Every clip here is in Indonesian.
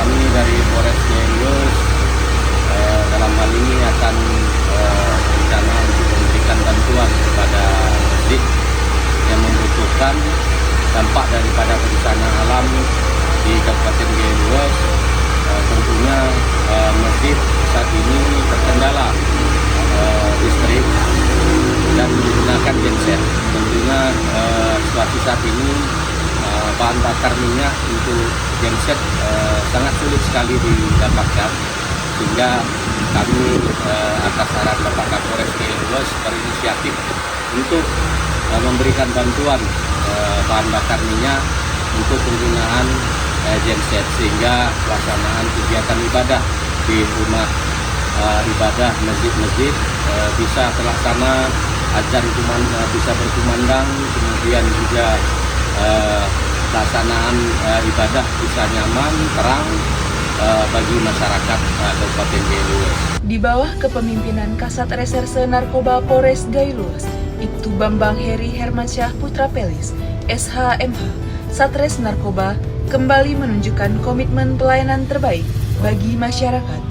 kami dari Polres Gayus dalam hal ini akan berencana untuk memberikan bantuan kepada masjid yang membutuhkan dampak daripada bencana alam di Kabupaten Gayus. Tentunya masjid saat ini terkendala listrik dan menggunakan genset. Tentunya situasi saat ini bahan bakar minyak untuk genset sangat sulit sekali didapatkan, sehingga kami atas saran Bapak Kapolres Gayus berinisiatif untuk memberikan bantuan bahan bakar minyak untuk penggunaan genset, sehingga pelaksanaan kegiatan ibadah di rumah ibadah masjid-masjid bisa terlaksana, azan bisa berkumandang, kemudian juga pelaksanaan ibadah bisa nyaman, terang bagi masyarakat Kabupaten Gayus. Di bawah kepemimpinan Kasat Reserse Narkoba Polres Gayus, Ibtu Bambang Heri Hermansyah Putra Pelis, SHMH, Satres Narkoba kembali menunjukkan komitmen pelayanan terbaik bagi masyarakat.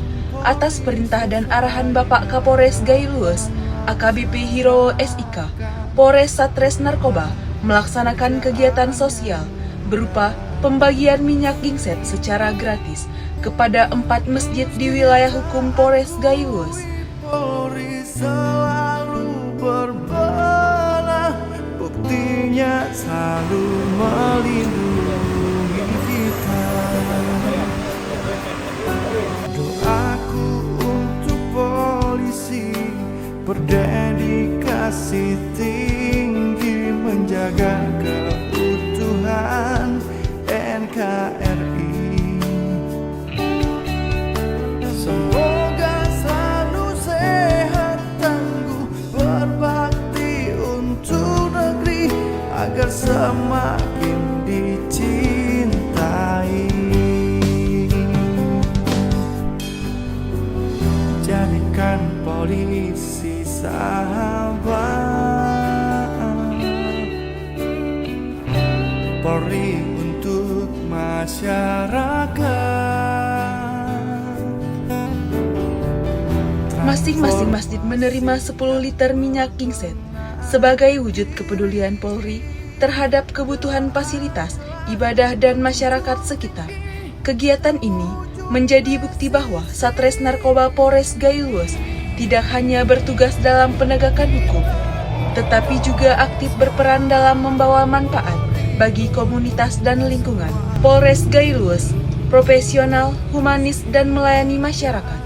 Atas perintah dan arahan Bapak Kapolres Gayus, AKBP Hiro SIK, Polres Satres Narkoba melaksanakan kegiatan sosial berupa pembagian minyak genset secara gratis kepada 4 masjid di wilayah hukum Polres Gayus. Polri selalu berbenah, buktinya selalu melindungi kita. Doaku untuk polisi berdedikasi tinggi menjaga keutuhan NKRI. Semoga selalu sehat, tangguh, berbakti untuk negeri agar semakin dicintai. Jadikan polisi sahabat, Polri untuk masyarakat. Masing-masing masjid menerima 10 liter minyak genset sebagai wujud kepedulian Polri terhadap kebutuhan fasilitas ibadah dan masyarakat sekitar. Kegiatan ini menjadi bukti bahwa Satres Narkoba Polres Gayus tidak hanya bertugas dalam penegakan hukum, tetapi juga aktif berperan dalam membawa manfaat bagi komunitas dan lingkungan. Polres Gayus profesional, humanis, dan melayani masyarakat.